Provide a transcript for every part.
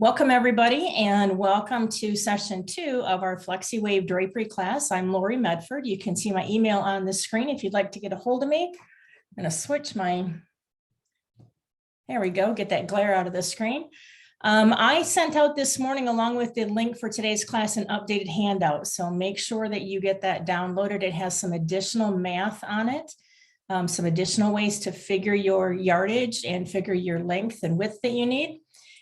Welcome everybody, and welcome to session 2 of our Flexiwave Drapery class. I'm Lori Medford. You can see my email on the screen if you'd like to get a hold of me. I'm going to switch there we go, get that glare out of the screen. I sent out this morning, along with the link for today's class, an updated handout. So make sure that you get that downloaded. It has some additional math on it, some additional ways to figure your yardage and figure your length and width that you need.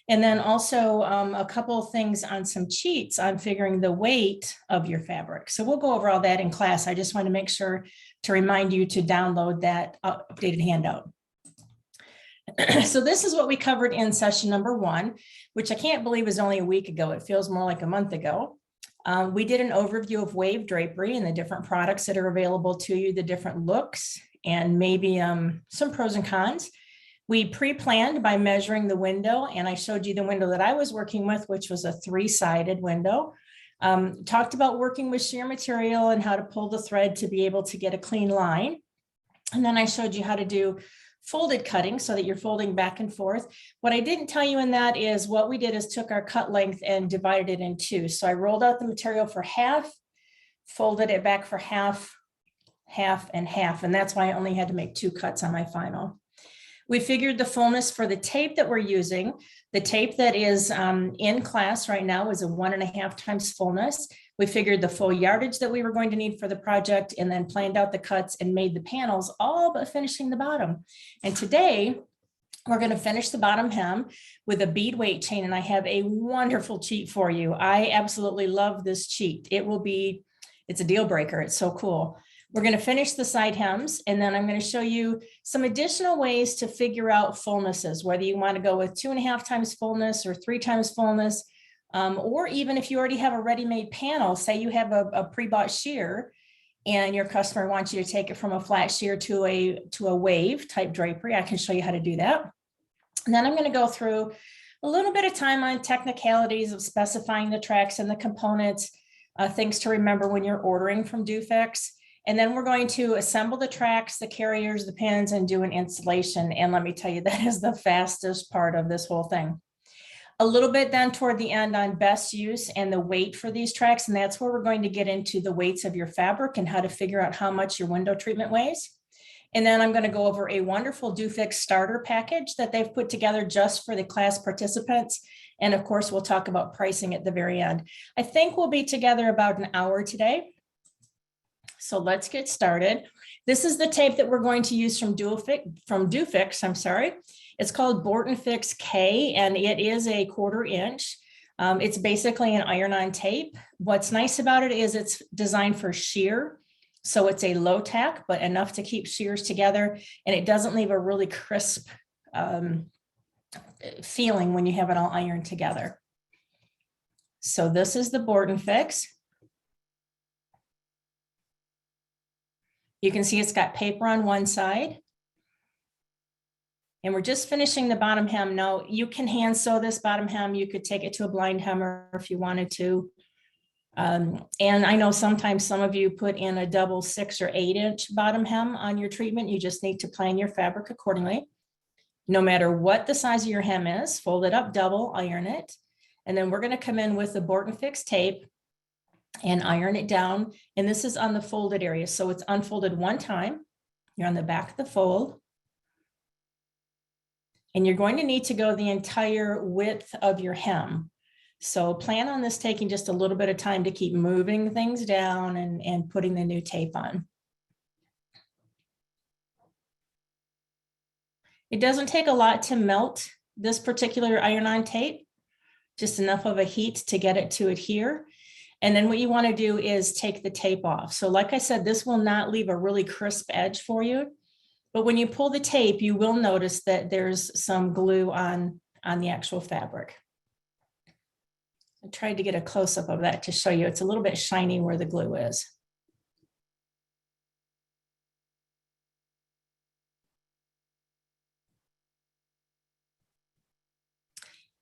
And then also a couple of things on some cheats on figuring the weight of your fabric. So we'll go over all that in class. I just want to make sure to remind you to download that updated handout. So this is what we covered in session number 1, which I can't believe is only a week ago. It feels more like a month ago. We did an overview of wave drapery and the different products that are available to you, the different looks, and maybe some pros and cons. We pre-planned by measuring the window, and I showed you the window that I was working with, which was a 3-sided window. Talked about working with sheer material and how to pull the thread to be able to get a clean line. And then I showed you how to do folded cutting so that you're folding back and forth. What I didn't tell you in that is what we did is took our cut length and divided it in 2. So I rolled out the material for half, folded it back for half, half, and half. And that's why I only had to make 2 cuts on my final. We figured the fullness for the tape that we're using. The tape that is in class right now is a 1.5 times fullness. We figured the full yardage that we were going to need for the project and then planned out the cuts and made the panels, all but finishing the bottom. And today we're going to finish the bottom hem with a bead weight chain. And I have a wonderful cheat for you. I absolutely love this cheat. It's a deal breaker. It's so cool. We're going to finish the side hems, and then I'm going to show you some additional ways to figure out fullnesses, whether you want to go with 2.5 times fullness or 3 times fullness, or even if you already have a ready-made panel, say you have a pre-bought shear and your customer wants you to take it from a flat shear to a wave type drapery, I can show you how to do that. And then I'm going to go through a little bit of time on technicalities of specifying the tracks and the components, things to remember when you're ordering from Dufix. And then we're going to assemble the tracks, the carriers, the pins, and do an installation. And let me tell you, that is the fastest part of this whole thing. A little bit then toward the end on best use and the weight for these tracks. And that's where we're going to get into the weights of your fabric and how to figure out how much your window treatment weighs. And then I'm going to go over a wonderful Dufix starter package that they've put together just for the class participants. And of course, we'll talk about pricing at the very end. I think we'll be together about an hour today. So let's get started. This is the tape that we're going to use from Dufix. It's called Borton Fix K, and it is a 1/4 inch. It's basically an iron-on tape. What's nice about it is it's designed for shear. So it's a low tack, but enough to keep shears together. And it doesn't leave a really crisp feeling when you have it all ironed together. So this is the Borton Fix. You can see it's got paper on one side. And we're just finishing the bottom hem. Now, you can hand sew this bottom hem. You could take it to a blind hemmer if you wanted to. And I know sometimes some of you put in a double 6 or 8 inch bottom hem on your treatment. You just need to plan your fabric accordingly. No matter what the size of your hem is, fold it up, double, iron it. And then we're going to come in with the Borton Fix tape and iron it down. And this is on the folded area. So it's unfolded one time. You're on the back of the fold. And you're going to need to go the entire width of your hem. So plan on this taking just a little bit of time to keep moving things down and putting the new tape on. It doesn't take a lot to melt this particular iron-on tape, just enough of a heat to get it to adhere. And then what you want to do is take the tape off. So like I said, this will not leave a really crisp edge for you. But when you pull the tape, you will notice that there's some glue on the actual fabric. I tried to get a close-up of that to show you. It's a little bit shiny where the glue is.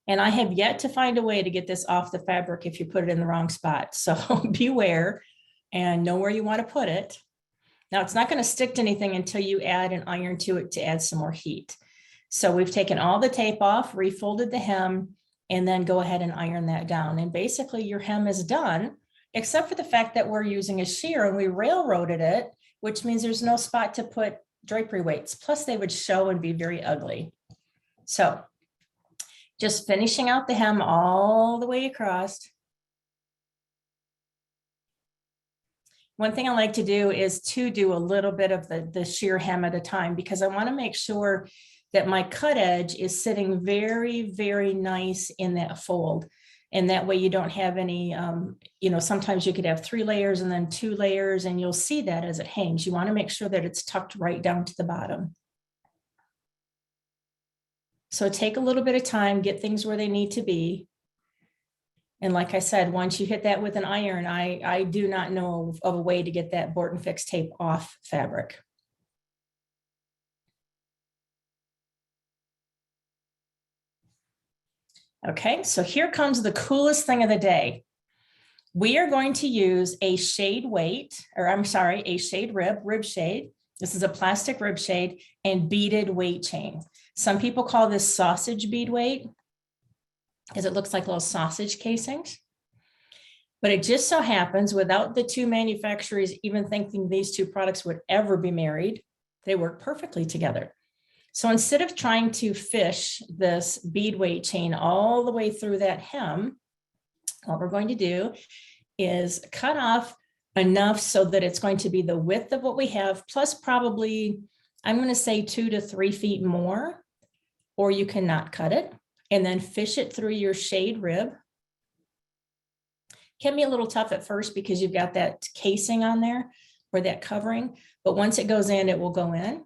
And I have yet to find a way to get this off the fabric if you put it in the wrong spot. So beware and know where you want to put it. Now, it's not going to stick to anything until you add an iron to it to add some more heat. So we've taken all the tape off, refolded the hem, and then go ahead and iron that down. And basically your hem is done, except for the fact that we're using a shear and we railroaded it, which means there's no spot to put drapery weights. Plus they would show and be very ugly. So just finishing out the hem all the way across. One thing I like to do is to do a little bit of the sheer hem at a time, because I want to make sure that my cut edge is sitting very, very nice in that fold. And that way you don't have any, sometimes you could have 3 layers and then 2 layers, and you'll see that as it hangs. You want to make sure that it's tucked right down to the bottom. So take a little bit of time, get things where they need to be. And like I said, once you hit that with an iron, I do not know of a way to get that Bort and Fix tape off fabric. Okay, so here comes the coolest thing of the day. We are going to use a shade weight, or I'm sorry, a shade rib shade. This is a plastic rib shade and beaded weight chain. Some people call this sausage bead weight, because it looks like little sausage casings. But it just so happens, without the 2 manufacturers even thinking these 2 products would ever be married, they work perfectly together. So instead of trying to fish this bead weight chain all the way through that hem, what we're going to do is cut off enough so that it's going to be the width of what we have, plus probably, I'm going to say 2 to 3 feet more, or you cannot cut it, and then fish it through your shade rib. Can be a little tough at first because you've got that casing on there or that covering, but once it goes in, it will go in.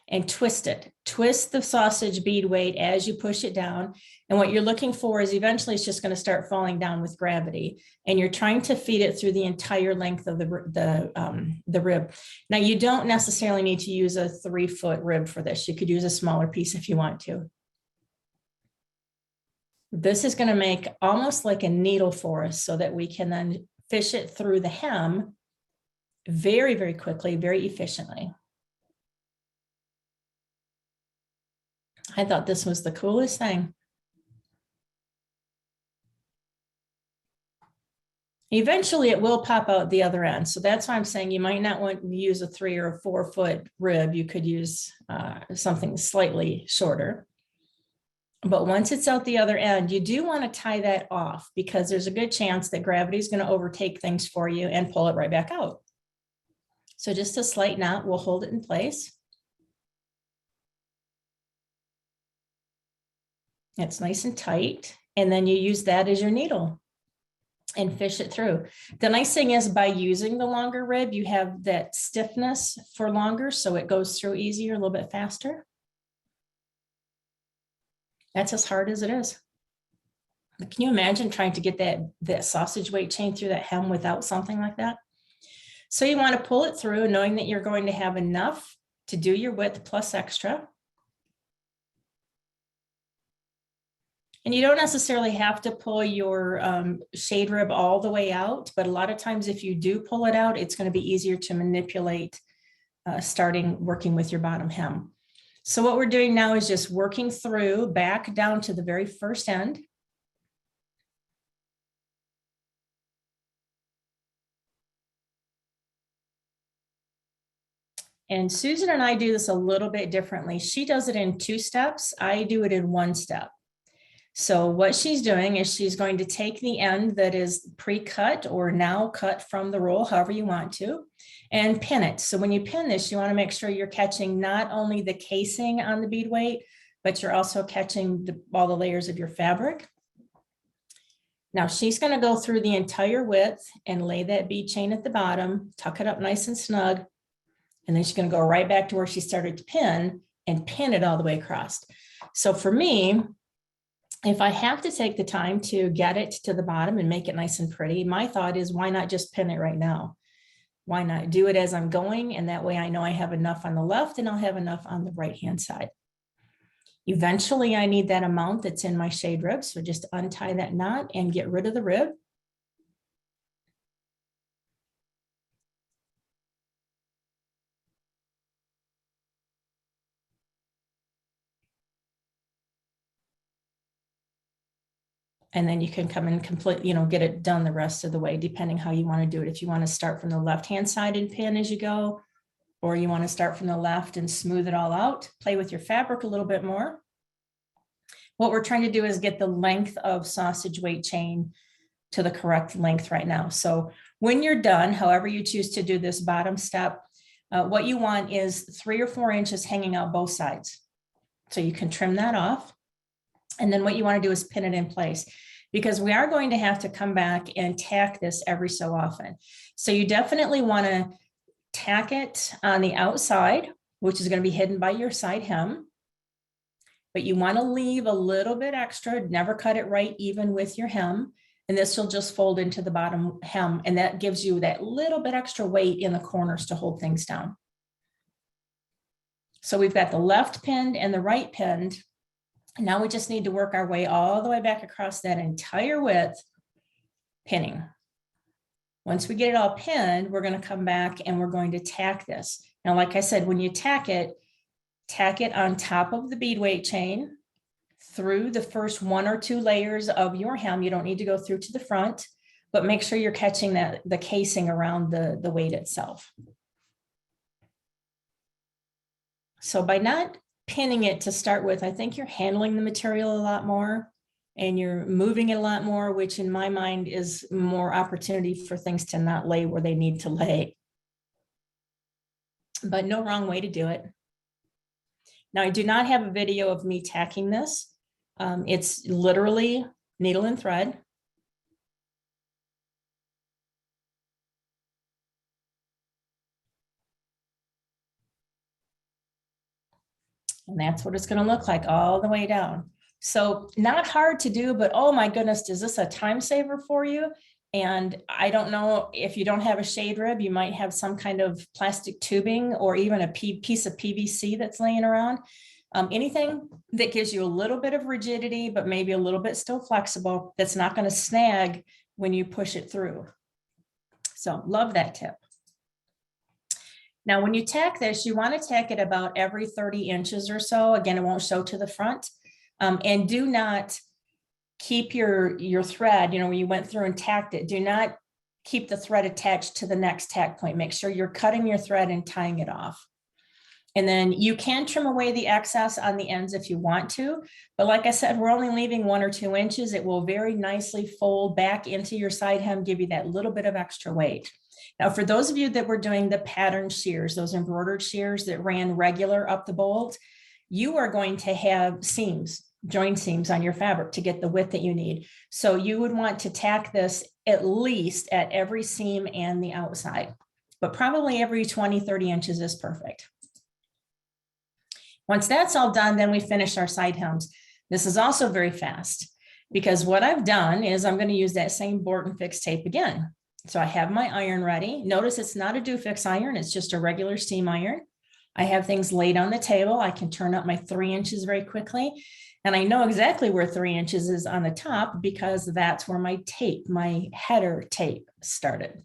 And twist it. Twist the sausage bead weight as you push it down. And what you're looking for is eventually it's just going to start falling down with gravity. And you're trying to feed it through the entire length of the rib. Now, you don't necessarily need to use a 3-foot rib for this. You could use a smaller piece if you want to. This is going to make almost like a needle for us so that we can then fish it through the hem very, very quickly, very efficiently. I thought this was the coolest thing. Eventually it will pop out the other end. So that's why I'm saying you might not want to use a 3 or a 4-foot rib. You could use something slightly shorter. But once it's out the other end, you do want to tie that off, because there's a good chance that gravity is going to overtake things for you and pull it right back out. So just a slight knot will hold it in place. It's nice and tight. And then you use that as your needle and fish it through. The nice thing is, by using the longer rib, you have that stiffness for longer, so it goes through easier, a little bit faster. That's as hard as it is. Can you imagine trying to get that sausage weight chain through that hem without something like that? So you want to pull it through, knowing that you're going to have enough to do your width plus extra. And you don't necessarily have to pull your shade rib all the way out, but a lot of times if you do pull it out, it's going to be easier to manipulate starting working with your bottom hem. So what we're doing now is just working through back down to the very first end. And Susan and I do this a little bit differently. She does it in 2 steps. I do it in 1 step. So what she's doing is she's going to take the end that is pre-cut or now cut from the roll, however you want to, and pin it. So when you pin this, you want to make sure you're catching not only the casing on the bead weight, but you're also catching all the layers of your fabric. Now she's going to go through the entire width and lay that bead chain at the bottom, tuck it up nice and snug, and then she's going to go right back to where she started to pin and pin it all the way across. So for me, if I have to take the time to get it to the bottom and make it nice and pretty, my thought is, why not just pin it right now? Why not do it as I'm going? And that way I know I have enough on the left and I'll have enough on the right-hand side. Eventually I need that amount that's in my shade rib. So just untie that knot and get rid of the rib. And then you can come and complete, get it done the rest of the way, depending how you want to do it. If you want to start from the left-hand side and pin as you go, or you want to start from the left and smooth it all out, play with your fabric a little bit more. What we're trying to do is get the length of sausage weight chain to the correct length right now. So when you're done, however you choose to do this bottom step, what you want is 3 or 4 inches hanging out both sides. So you can trim that off. And then what you want to do is pin it in place, because we are going to have to come back and tack this every so often. So you definitely want to tack it on the outside, which is going to be hidden by your side hem. But you want to leave a little bit extra, never cut it right even with your hem. And this will just fold into the bottom hem. And that gives you that little bit extra weight in the corners to hold things down. So we've got the left pinned and the right pinned. Now we just need to work our way all the way back across that entire width, pinning. Once we get it all pinned, we're going to come back and we're going to tack this. Now, like I said, when you tack it on top of the bead weight chain through the first 1 or 2 layers of your hem. You don't need to go through to the front, but make sure you're catching the casing around the weight itself. So by not pinning it to start with, I think you're handling the material a lot more and you're moving it a lot more, which in my mind is more opportunity for things to not lay where they need to lay. But no wrong way to do it. Now, I do not have a video of me tacking this. It's literally needle and thread. And that's what it's going to look like all the way down. So not hard to do, but oh my goodness, is this a time saver for you? And I don't know, if you don't have a shade rib, you might have some kind of plastic tubing or even a piece of PVC that's laying around. Anything that gives you a little bit of rigidity, but maybe a little bit still flexible, that's not going to snag when you push it through. So love that tip. Now, when you tack this, you want to tack it about every 30 inches or so. Again, it won't show to the front. And do not keep your thread, when you went through and tacked it, do not keep the thread attached to the next tack point. Make sure you're cutting your thread and tying it off. And then you can trim away the excess on the ends if you want to. But like I said, we're only leaving 1 or 2 inches. It will very nicely fold back into your side hem, give you that little bit of extra weight. Now, for those of you that were doing the pattern shears, those embroidered shears that ran regular up the bolt, you are going to have seams, join seams on your fabric to get the width that you need. So you would want to tack this at least at every seam and the outside, but probably every 20, 30 inches is perfect. Once that's all done, then we finish our side hems. This is also very fast because what I've done is I'm going to use that same board and fix tape again. So I have my iron ready. Notice it's not a do-fix iron. It's just a regular steam iron. I have things laid on the table. I can turn up my 3 inches very quickly. And I know exactly where 3 inches is on the top because that's where my tape, my header tape started.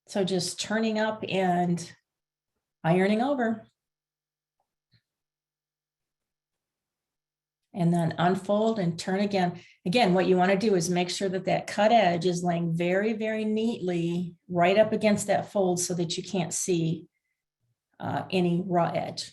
So just turning up and ironing over. And then unfold and turn again. Again, what you want to do is make sure that that cut edge is laying very, very neatly right up against that fold so that you can't see any raw edge.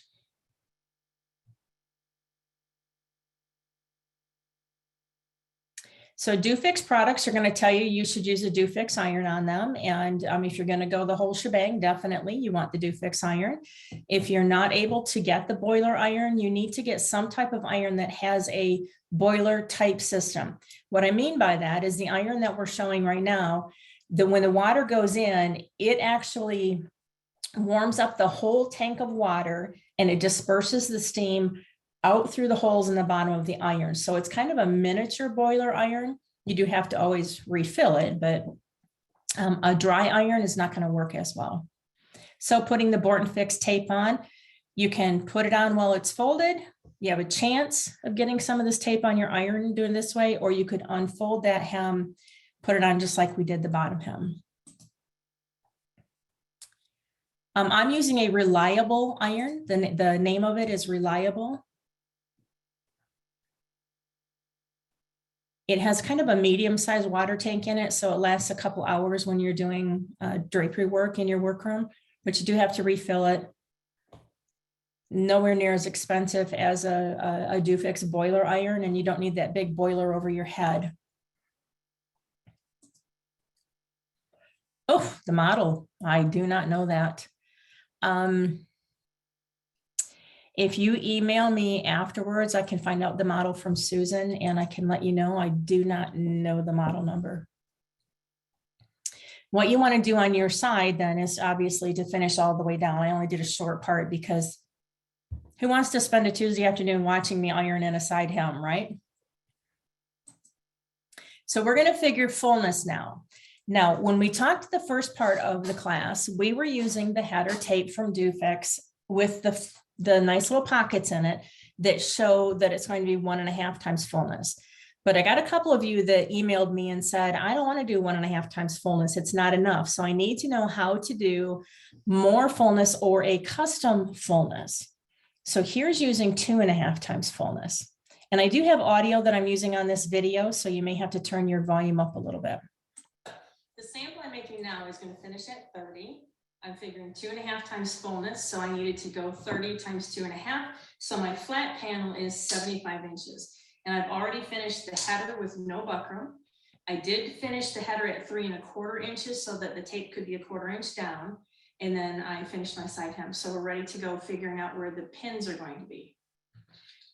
So do-fix products are going to tell you should use a do-fix iron on them. And if you're going to go the whole shebang, definitely you want the do-fix iron. If you're not able to get the boiler iron, you need to get some type of iron that has a boiler type system. What I mean by that is the iron that we're showing right now, when the water goes in, it actually warms up the whole tank of water and it disperses the steam out through the holes in the bottom of the iron. So it's kind of a miniature boiler iron. You do have to always refill it, but a dry iron is not going to work as well. So putting the board and fix tape on, you can put it on while it's folded. You have a chance of getting some of this tape on your iron doing this way, or you could unfold that hem, put it on just like we did the bottom hem. I'm using a Reliable iron. The name of it is Reliable. It has kind of a medium-sized water tank in it, so it lasts a couple hours when you're doing drapery work in your workroom, but you do have to refill it. Nowhere near as expensive as a Dufix boiler iron, and you don't need that big boiler over your head. Oh, the model. I do not know that. If you email me afterwards, I can find out the model from Susan and I can let you know. I do not know the model number. What you want to do on your side then is obviously to finish all the way down. I only did a short part because who wants to spend a Tuesday afternoon watching me iron in a side hem, right? So we're going to figure fullness now. Now, when we talked the first part of the class, we were using the header tape from Dufix with the nice little pockets in it that show that it's going to be 1.5 times fullness. But I got a couple of you that emailed me and said, I don't want to do 1.5 times fullness. It's not enough. So I need to know how to do more fullness or a custom fullness. So here's using 2.5 times fullness. And I do have audio that I'm using on this video, so you may have to turn your volume up a little bit. The sample I'm making now is going to finish at 30. I'm figuring 2.5 times fullness, so I needed to go 30 times 2.5. So my flat panel is 75 inches. And I've already finished the header with no buckram. I did finish the header at 3¼ inches so that the tape could be 1/4 inch down. And then I finished my side hem. So we're ready to go figuring out where the pins are going to be.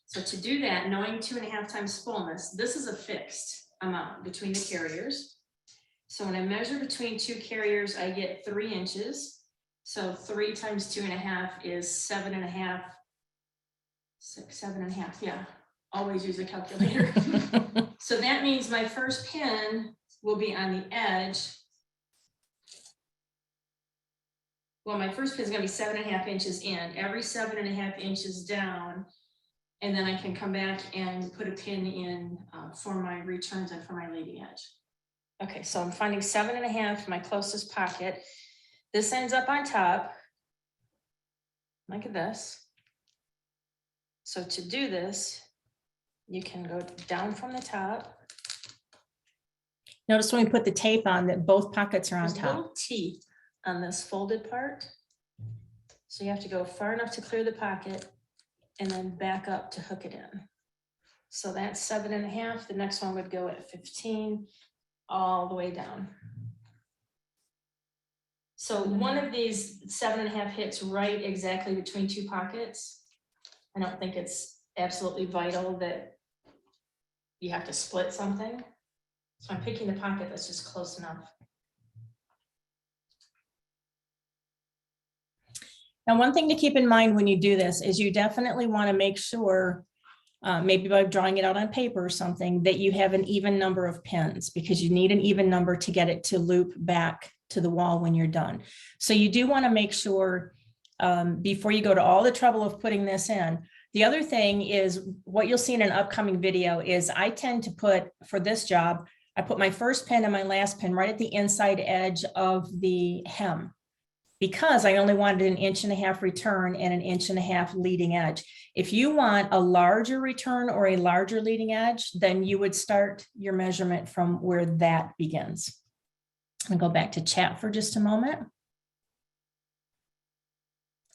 So to do that, knowing 2.5 times fullness, this is a fixed amount between the carriers. So when I measure between 2 carriers, I get 3 inches. So 3 times 2.5 is 7.5. 7.5, yeah. Always use a calculator. So that means my first pin will be on the edge. Well, my first pin is going to be 7.5 inches in, every 7.5 inches down. And then I can come back and put a pin in for my returns and for my leading edge. Okay, so I'm finding 7.5, my closest pocket. This ends up on top, like this. So to do this, you can go down from the top. Notice when we put the tape on that both pockets are on top. There's little teeth on this folded part. So you have to go far enough to clear the pocket and then back up to hook it in. So that's 7.5. The next one would go at 15, all the way down. So one of these 7.5 hits right exactly between 2 pockets. I don't think it's absolutely vital that you have to split something. So I'm picking the pocket that's just close enough. Now, one thing to keep in mind when you do this is you definitely want to make sure, maybe by drawing it out on paper or something, that you have an even number of pins, because you need an even number to get it to loop back to the wall when you're done. So you do want to make sure before you go to all the trouble of putting this in. The other thing is what you'll see in an upcoming video is I tend to put, for this job, I put my first pin and my last pin right at the inside edge of the hem, because I only wanted 1.5 inches return and 1.5 inches leading edge. If you want a larger return or a larger leading edge, then you would start your measurement from where that begins. I'm gonna go back to chat for just a moment.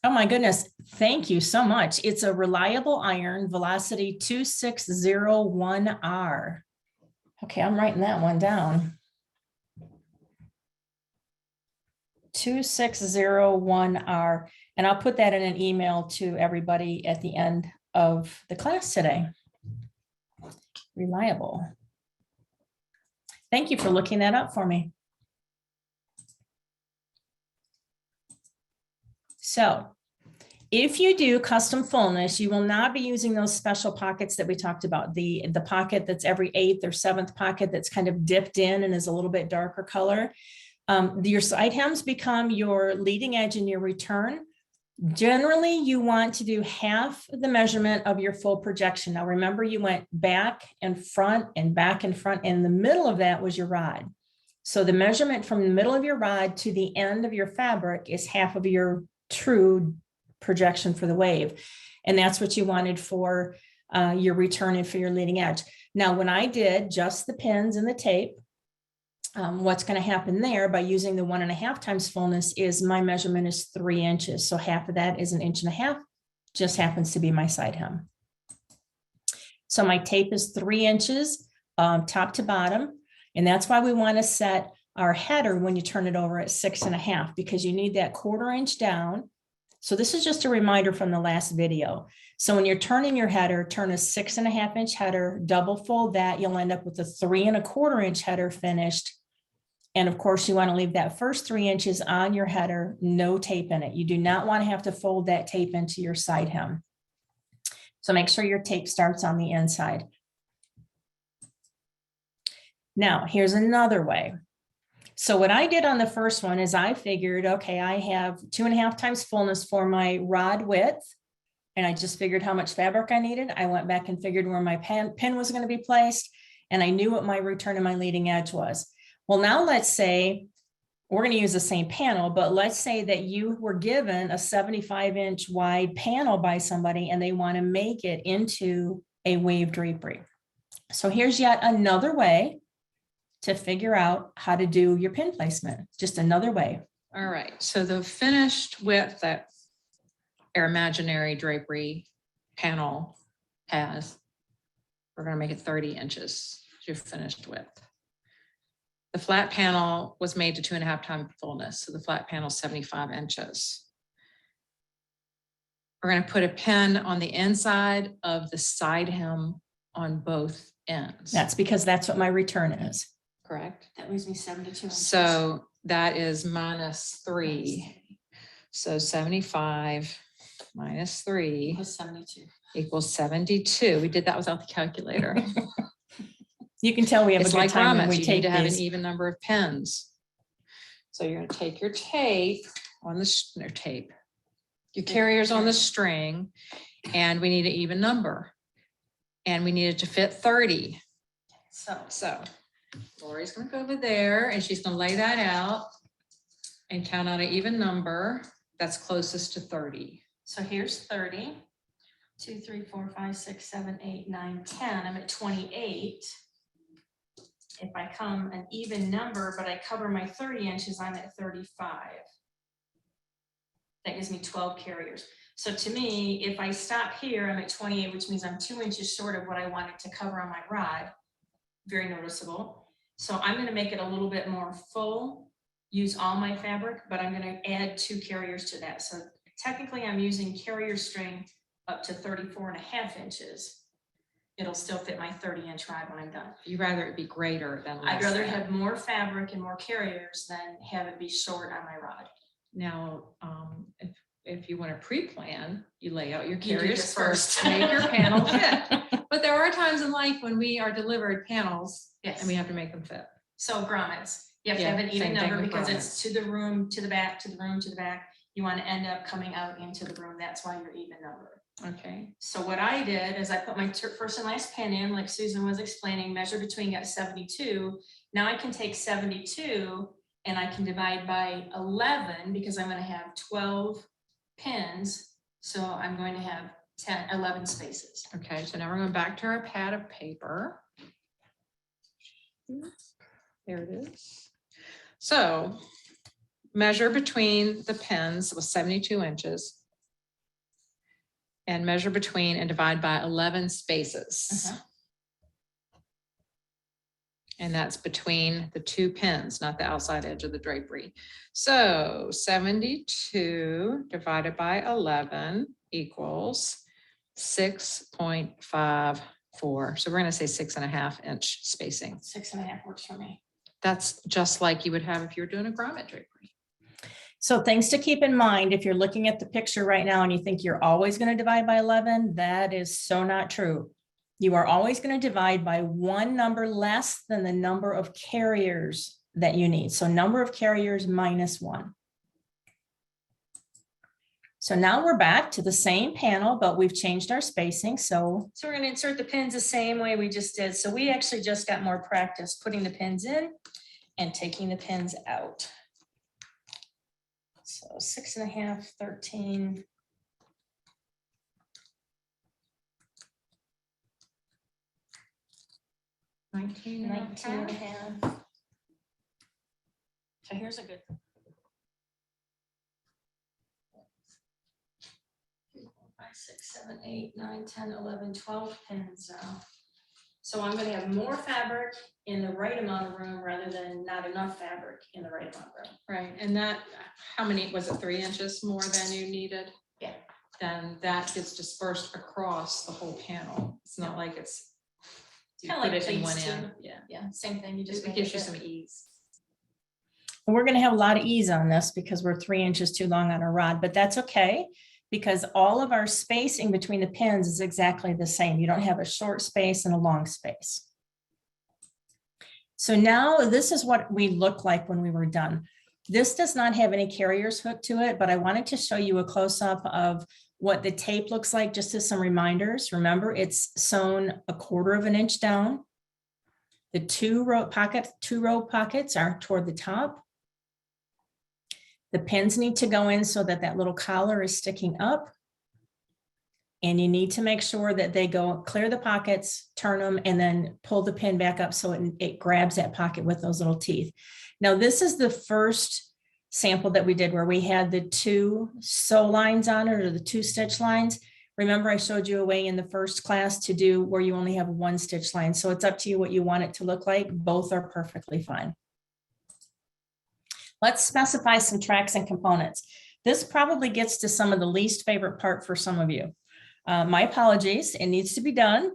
Oh my goodness, thank you so much. It's a Reliable iron, Velocity 2601R. Okay, I'm writing that one down. 2601R, and I'll put that in an email to everybody at the end of the class today. Reliable. Thank you for looking that up for me. So if you do custom fullness, you will not be using those special pockets that we talked about. The pocket that's every 8th or 7th pocket that's kind of dipped in and is a little bit darker color. Your side hems become your leading edge and your return. Generally, you want to do half the measurement of your full projection. Now, remember, you went back and front and back and front, and the middle of that was your rod. So the measurement from the middle of your rod to the end of your fabric is half of your true projection for the wave. And that's what you wanted for your return and for your leading edge. Now, when I did just the pins and the tape, what's going to happen there by using the 1.5 times fullness is my measurement is 3 inches. So half of that is 1.5 inches, just happens to be my side hem. So my tape is 3 inches top to bottom. And that's why we want to set our header when you turn it over at 6.5, because you need that 1/4 inch down. So this is just a reminder from the last video. So when you're turning your header, turn a 6.5 inch header, double fold that, you'll end up with a 3 1/4 inch header finished. And of course, you want to leave that first 3 inches on your header, no tape in it. You do not want to have to fold that tape into your side hem. So make sure your tape starts on the inside. Now, here's another way. So what I did on the first one is I figured, okay, I have 2.5 times fullness for my rod width. And I just figured how much fabric I needed. I went back and figured where my pin was going to be placed. And I knew what my return and my leading edge was. Well, now let's say we're going to use the same panel, but let's say that you were given a 75-inch wide panel by somebody and they want to make it into a wave drapery. So here's yet another way to figure out how to do your pin placement. Just another way. All right, so the finished width that our imaginary drapery panel has, we're going to make it 30 inches, your finished width. The flat panel was made to 2.5 times fullness, so the flat panel is 75 inches. We're going to put a pin on the inside of the side hem on both ends. That's because that's what my return is. Correct. That leaves me 72 inches. So that is -3. So 75 minus 3 Equals 72. Equals 72. We did that without the calculator. You can tell we have It's a good like time when grommets. we You take need to have these. an even number of pins. So you're going to take your tape on the tape, your carriers on the string, and we need an even number. And we need it to fit 30. So Lori's going to go over there and she's going to lay that out and count out an even number that's closest to 30. So here's 30. 2, 3, 4, 5, 6, 7, 8, 9, 10. I'm at 28. If I come an even number, but I cover my 30 inches, I'm at 35. That gives me 12 carriers. So to me, if I stop here, I'm at 28, which means I'm 2 inches short of what I wanted to cover on my rod. Very noticeable. So I'm going to make it a little bit more full, use all my fabric, but I'm going to add 2 carriers to that. So technically I'm using carrier string up to 34.5 inches. It'll still fit my 30-inch rod when I'm done. You'd rather it be greater than less. I'd rather have more fabric and more carriers than have it be short on my rod. Now, if you want to pre-plan, you lay out your You do carriers this first, first. make your panel fit. But there are times in life when we are delivered panels, Yes. and we have to make them fit. So grommets, you have to Yeah, have an even same thing number with because grommets. it's to the room, to the back, to the room, to the back. You want to end up coming out into the room. That's why you're even number. Okay. So what I did is I put my first and last pin in, like Susan was explaining, measure between, got 72. Now I can take 72 and I can divide by 11 because I'm going to have 12 pins. So I'm going to have 11 spaces. Okay, so now we're going back to our pad of paper. There it is. So measure between the pins was 72 inches. And measure between and divide by 11 spaces. And that's between the 2 pins, not the outside edge of the drapery. So 72 divided by 11 equals 6.54. So we're going to say 6.5 inch spacing. 6.5 works for me. That's just like you would have if you were doing a grommet drapery. So things to keep in mind, if you're looking at the picture right now and you think you're always going to divide by 11, that is so not true. You are always going to divide by one number less than the number of carriers that you need. So number of carriers minus 1. So now we're back to the same panel, but we've changed our spacing. So we're going to insert the pins the same way we just did. So we actually just got more practice putting the pins in and taking the pins out. So So 6.5, 13. 19 19 and a half. So here's a good. 5, 6, 7, 8, 9, 10, 11, 12 pins now. So I'm going to have more fabric in the right amount of room rather than not enough fabric in the right amount of room. Right, and that, how many, was it 3 inches more than you needed? Yeah. Then that gets dispersed across the whole panel. It's not like it's. You Kinda put like it in pleats one too. end, yeah. Yeah, same thing. You just It make gives you it some ease. And we're going to have a lot of ease on this because we're 3 inches too long on our rod, but that's okay because all of our spacing between the pins is exactly the same. You don't have a short space and a long space. So now this is what we look like when we were done. This does not have any carriers hooked to it, but I wanted to show you a close-up of what the tape looks like, just as some reminders. Remember, it's sewn 1/4 inch down. The two row pockets are toward the top. The pins need to go in so that that little collar is sticking up. And you need to make sure that they go clear the pockets, turn them, and then pull the pin back up so it grabs that pocket with those little teeth. Now, this is the first sample that we did where we had the 2 sew lines on it, or the 2 stitch lines. Remember, I showed you a way in the first class to do where you only have 1 stitch line. So it's up to you what you want it to look like. Both are perfectly fine. Let's specify some tracks and components. This probably gets to some of the least favorite part for some of you. My apologies, it needs to be done.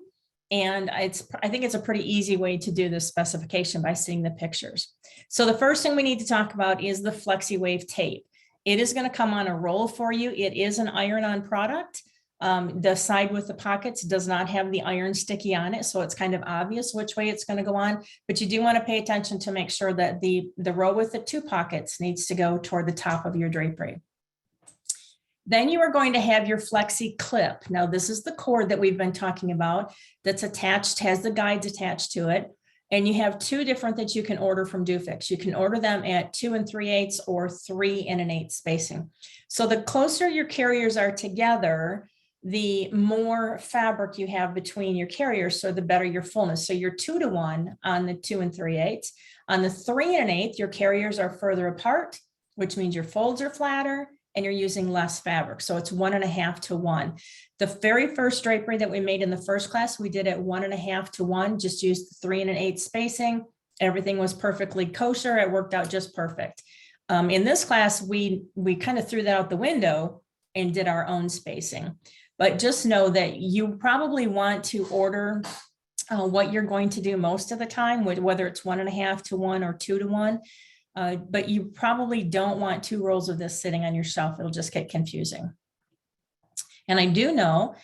And I think it's a pretty easy way to do this specification by seeing the pictures. So the first thing we need to talk about is the Flexiwave tape. It is going to come on a roll for you. It is an iron-on product. The side with the pockets does not have the iron sticky on it, so it's kind of obvious which way it's going to go on, but you do want to pay attention to make sure that the row with the 2 pockets needs to go toward the top of your drapery. Then you are going to have your flexi clip. Now, this is the cord that we've been talking about that's attached, has the guides attached to it. And you have 2 different that you can order from Dufix. You can order them at 2 3/8 or 3 1/8 spacing. So the closer your carriers are together, the more fabric you have between your carriers, so the better your fullness. So you're 2 to 1 on the 2 3/8. On the 3 1/8, your carriers are further apart, which means your folds are flatter and you're using less fabric. So it's 1.5 to 1. The very first drapery that we made in the first class, we did it 1.5 to 1, just used the 3 1/8 spacing. Everything was perfectly kosher. It worked out just perfect. In this class, we kind of threw that out the window and did our own spacing. But just know that you probably want to order what you're going to do most of the time, whether it's 1.5 to 1 or 2 to 1. But you probably don't want 2 rolls of this sitting on your shelf. It'll just get confusing. And I do know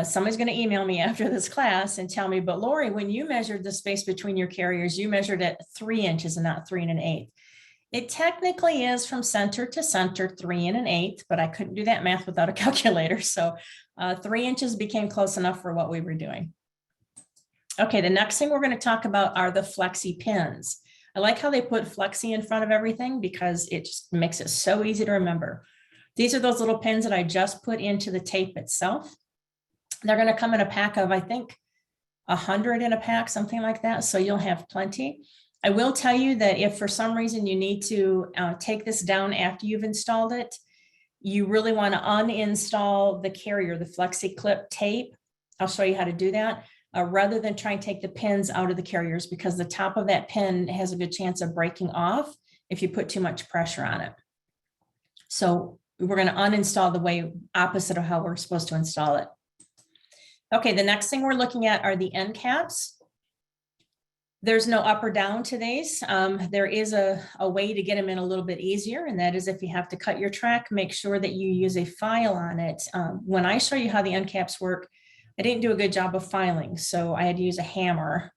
somebody's going to email me after this class and tell me, but Lori, when you measured the space between your carriers, you measured it 3 inches and not 3 1/8. It technically is from center to center 3 1/8, but I couldn't do that math without a calculator. So 3 inches became close enough for what we were doing. Okay, the next thing we're going to talk about are the flexi pins. I like how they put flexi in front of everything because it just makes it so easy to remember. These are those little pins that I just put into the tape itself. They're going to come in a pack of, I think, 100 in a pack, something like that. So you'll have plenty. I will tell you that if for some reason you need to take this down after you've installed it, you really want to uninstall the carrier, the flexi clip tape. I'll show you how to do that. Rather than try and take the pins out of the carriers, because the top of that pin has a good chance of breaking off if you put too much pressure on it. So we're going to uninstall the way opposite of how we're supposed to install it. Okay, the next thing we're looking at are the end caps. There's no up or down to these. There is a way to get them in a little bit easier, and that is if you have to cut your track, make sure that you use a file on it. When I show you how the end caps work, I didn't do a good job of filing, so I had to use a hammer,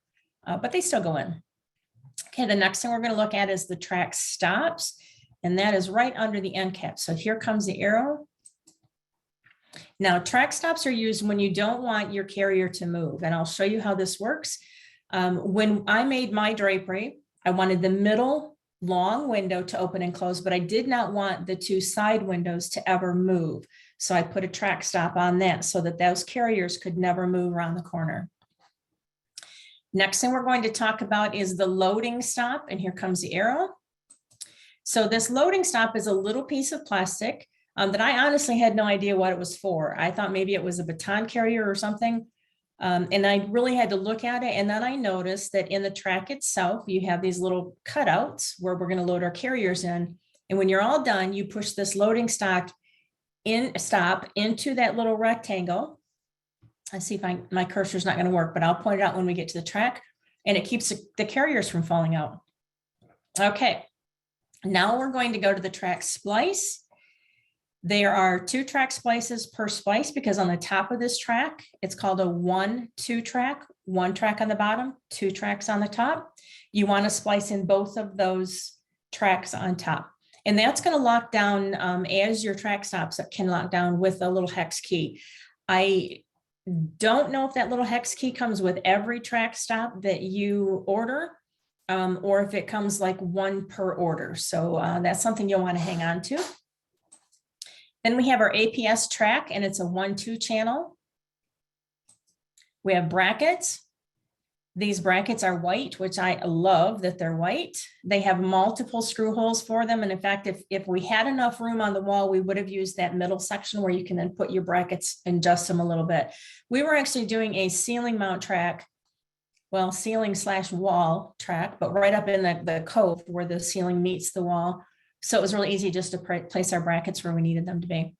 but they still go in. Okay, the next thing we're going to look at is the track stops, and that is right under the end cap. So here comes the arrow. Now, track stops are used when you don't want your carrier to move, and I'll show you how this works. When I made my drapery, I wanted the middle long window to open and close, but I did not want the two side windows to ever move. So I put a track stop on that so that those carriers could never move around the corner. Next thing we're going to talk about is the loading stop, and here comes the arrow. So this loading stop is a little piece of plastic that I honestly had no idea what it was for. I thought maybe it was a baton carrier or something. And I really had to look at it. And then I noticed that in the track itself, you have these little cutouts where we're going to load our carriers in. And when you're all done, you push this loading stop into that little rectangle. Let's see if my cursor's not going to work, but I'll point it out when we get to the track, and it keeps the carriers from falling out. Okay, now we're going to go to the track splice. There are 2 track splices per splice because on the top of this track, it's called a 1-2 track, 1 track on the bottom, 2 tracks on the top. You want to splice in both of those tracks on top. And that's going to lock down as your track stops, it can lock down with a little hex key. I don't know if that little hex key comes with every track stop that you order or if it comes like 1 per order. So that's something you'll want to hang on to. Then we have our APS track, and it's a 1-2 channel. We have brackets. These brackets are white, which I love that they're white. They have multiple screw holes for them. And in fact, if we had enough room on the wall, we would have used that middle section where you can then put your brackets and adjust them a little bit. We were actually doing a ceiling mount track, well, ceiling/wall track, but right up in the cove where the ceiling meets the wall. So it was really easy just to place our brackets where we needed them to be.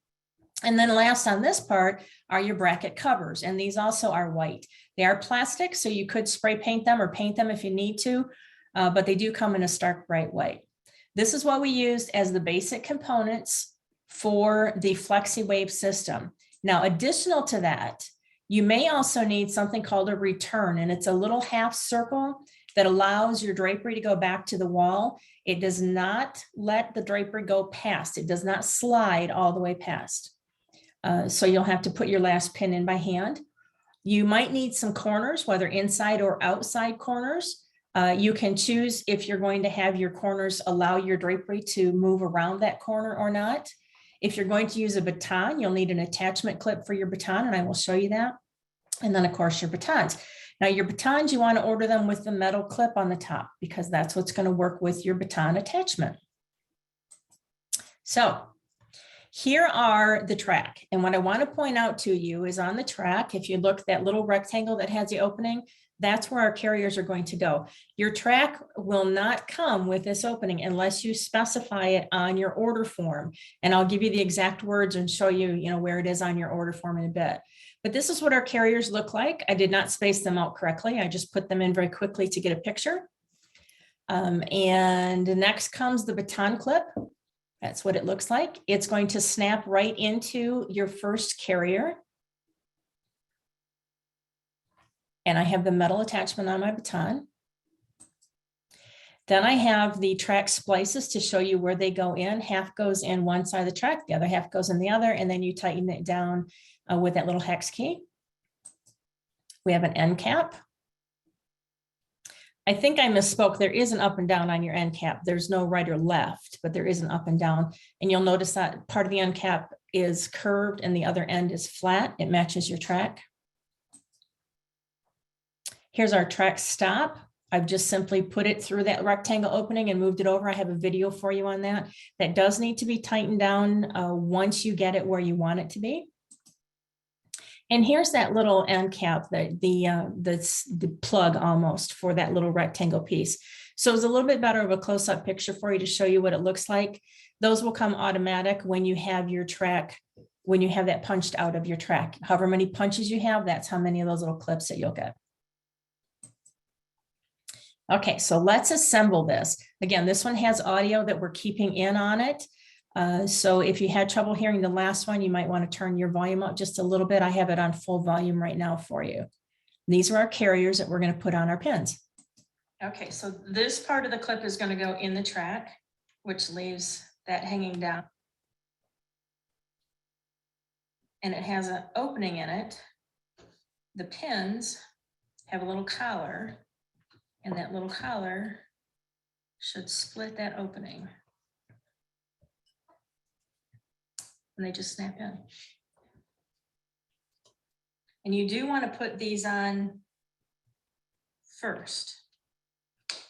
And then last on this part are your bracket covers. And these also are white. They are plastic, so you could spray paint them or paint them if you need to, but they do come in a stark bright white. This is what we used as the basic components for the Flexiwave system. Now, additional to that, you may also need something called a return, and it's a little half circle that allows your drapery to go back to the wall. It does not let the drapery go past. It does not slide all the way past. So you'll have to put your last pin in by hand. You might need some corners, whether inside or outside corners. You can choose if you're going to have your corners allow your drapery to move around that corner or not. If you're going to use a baton, you'll need an attachment clip for your baton, and I will show you that. And then, of course, your batons. Now, your batons, you want to order them with the metal clip on the top because that's what's going to work with your baton attachment. So here are the track. And what I want to point out to you is on the track, if you look at that little rectangle that has the opening, that's where our carriers are going to go. Your track will not come with this opening unless you specify it on your order form. And I'll give you the exact words and show you, where it is on your order form in a bit. But this is what our carriers look like. I did not space them out correctly. I just put them in very quickly to get a picture. And next comes the baton clip. That's what it looks like. It's going to snap right into your first carrier. And I have the metal attachment on my baton. Then I have the track splices to show you where they go in. Half goes in one side of the track, the other half goes in the other, and then you tighten it down with that little hex key. We have an end cap. I think I misspoke. There is an up and down on your end cap. There's no right or left, but there is an up and down. And you'll notice that part of the end cap is curved and the other end is flat. It matches your track. Here's our track stop. I've just simply put it through that rectangle opening and moved it over. I have a video for you on that. That does need to be tightened down once you get it where you want it to be. And here's that little end cap, the plug almost for that little rectangle piece. So it's a little bit better of a close-up picture for you to show you what it looks like. Those will come automatic when you have your track, when you have that punched out of your track. However many punches you have, that's how many of those little clips that you'll get. Okay, so let's assemble this. Again, this one has audio that we're keeping in on it. So if you had trouble hearing the last one, you might want to turn your volume up just a little bit. I have it on full volume right now for you. These are our carriers that we're going to put on our pins. Okay, so this part of the clip is going to go in the track, which leaves that hanging down. And it has an opening in it. The pins have a little collar, and that little collar should split that opening. And they just snap in. And you do want to put these on first,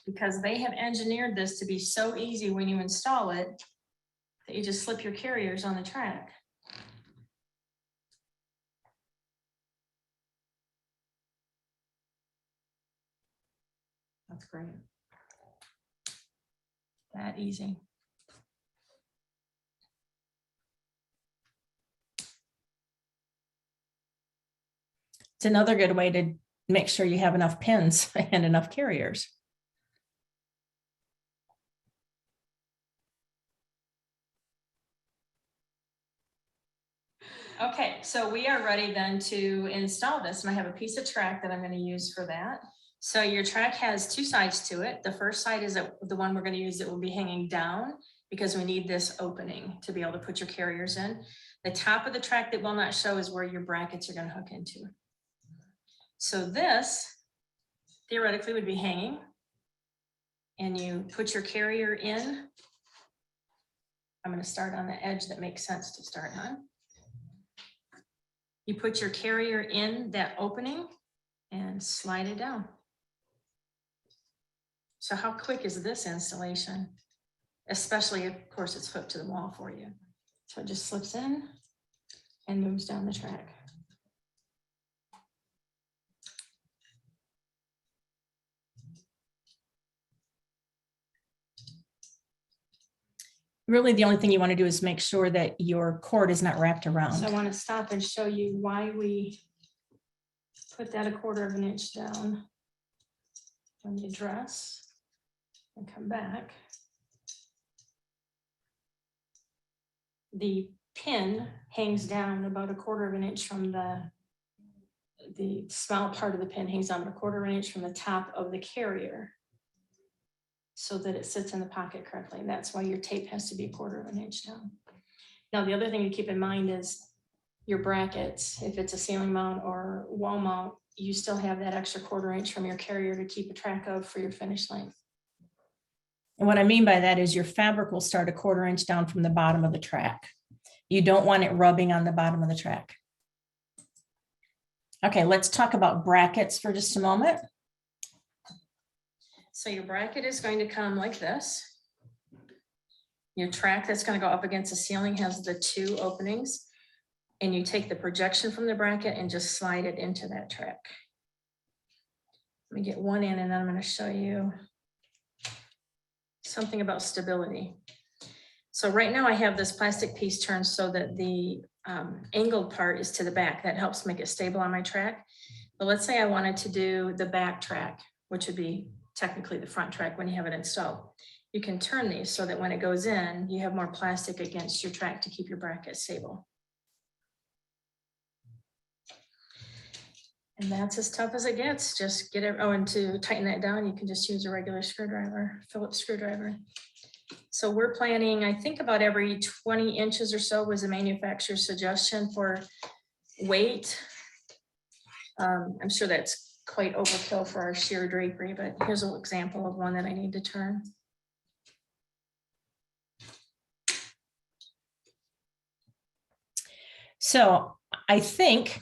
because they have engineered this to be so easy when you install it that you just slip your carriers on the track. That's great. That easy. It's another good way to make sure you have enough pins and enough carriers. Okay, so we are ready then to install this, and I have a piece of track that I'm going to use for that. So your track has two sides to it. The first side is the one we're going to use that will be hanging down, because we need this opening to be able to put your carriers in. The top of the track that will not show is where your brackets are going to hook into. So this theoretically would be hanging, and you put your carrier in. I'm going to start on the edge that makes sense to start on. You put your carrier in that opening and slide it down. So how quick is this installation? Especially, of course, it's hooked to the wall for you. So it just slips in and moves down the track. Really, the only thing you want to do is make sure that your cord is not wrapped around. So I want to stop and show you why we put that 1/4 inch down on the dress and come back. The pin hangs down about 1/4 inch from the small part of the pin hangs down 1/4 inch from the top of the carrier, so that it sits in the pocket correctly. And that's why your tape has to be 1/4 inch down. Now, the other thing to keep in mind is your brackets. If it's a ceiling mount or wall mount, you still have that extra 1/4 inch from your carrier to keep a track of for your finish length. And what I mean by that is your fabric will start 1/4 inch down from the bottom of the track. You don't want it rubbing on the bottom of the track. Okay, let's talk about brackets for just a moment. So your bracket is going to come like this. Your track that's going to go up against the ceiling has the 2 openings, and you take the projection from the bracket and just slide it into that track. Let me get one in, and then I'm going to show you something about stability. So right now I have this plastic piece turned so that the angled part is to the back. That helps make it stable on my track. But let's say I wanted to do the back track, which would be technically the front track when you have it installed. You can turn these so that when it goes in, you have more plastic against your track to keep your bracket stable. And that's as tough as it gets. Just get it, oh, and to tighten that down, you can just use a regular screwdriver, Phillips screwdriver. So we're planning, I think about every 20 inches or so was the manufacturer's suggestion for weight. I'm sure that's quite overkill for our sheer drapery, but here's an example of one that I need to turn. So I think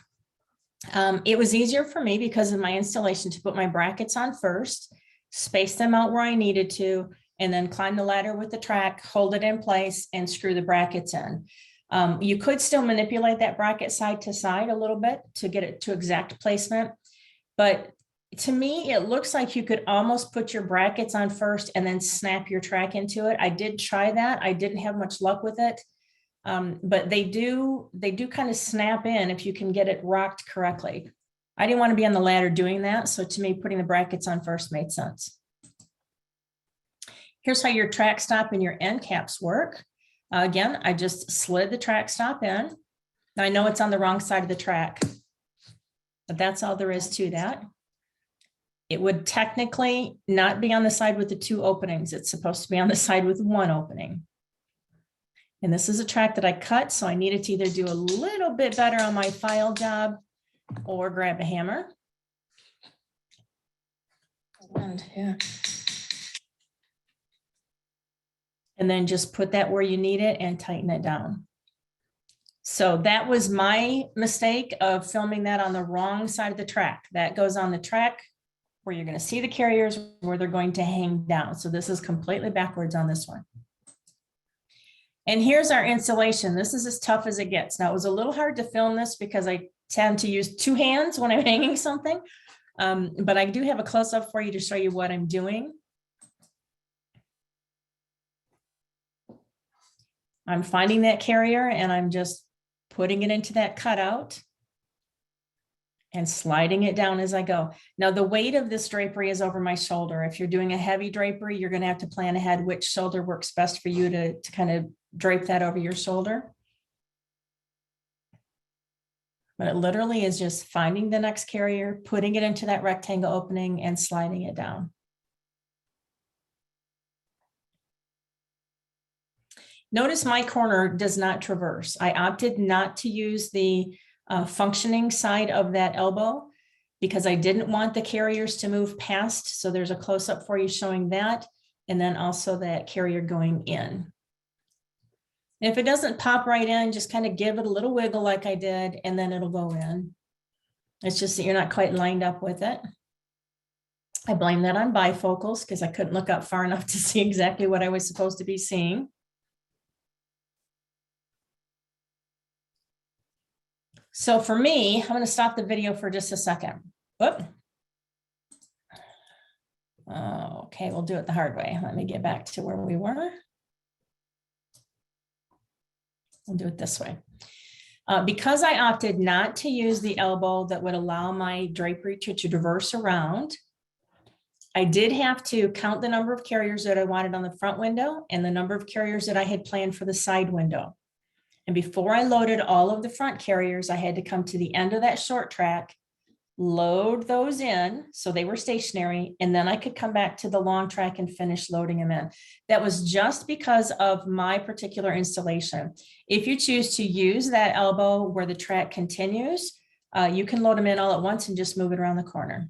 it was easier for me because of my installation to put my brackets on first, space them out where I needed to, and then climb the ladder with the track, hold it in place, and screw the brackets in. You could still manipulate that bracket side to side a little bit to get it to exact placement. But to me, it looks like you could almost put your brackets on first and then snap your track into it. I did try that. I didn't have much luck with it. But they do kind of snap in if you can get it rocked correctly. I didn't want to be on the ladder doing that. So to me, putting the brackets on first made sense. Here's how your track stop and your end caps work. Again, I just slid the track stop in. Now I know it's on the wrong side of the track, but that's all there is to that. It would technically not be on the side with the 2 openings. It's supposed to be on the side with 1 opening. And this is a track that I cut, so I needed to either do a little bit better on my file job or grab a hammer. And yeah. And then just put that where you need it and tighten it down. So that was my mistake of filming that on the wrong side of the track. That goes on the track where you're going to see the carriers, where they're going to hang down. So this is completely backwards on this one. And here's our installation. This is as tough as it gets. Now, it was a little hard to film this because I tend to use two hands when I'm hanging something, but I do have a close-up for you to show you what I'm doing. I'm finding that carrier and I'm just putting it into that cutout and sliding it down as I go. Now, the weight of this drapery is over my shoulder. If you're doing a heavy drapery, you're going to have to plan ahead which shoulder works best for you to kind of drape that over your shoulder. But it literally is just finding the next carrier, putting it into that rectangle opening and sliding it down. Notice my corner does not traverse. I opted not to use the functioning side of that elbow because I didn't want the carriers to move past. So there's a close-up for you showing that, and then also that carrier going in. And if it doesn't pop right in, just kind of give it a little wiggle like I did, and then it'll go in. It's just that you're not quite lined up with it. I blame that on bifocals because I couldn't look up far enough to see exactly what I was supposed to be seeing. So for me, I'm going to stop the video for just a second. Whoop. Okay, we'll do it the hard way. Let me get back to where we were. We'll do it this way. Because I opted not to use the elbow that would allow my drapery to traverse around, I did have to count the number of carriers that I wanted on the front window and the number of carriers that I had planned for the side window. And before I loaded all of the front carriers, I had to come to the end of that short track, load those in so they were stationary, and then I could come back to the long track and finish loading them in. That was just because of my particular installation. If you choose to use that elbow where the track continues, you can load them in all at once and just move it around the corner.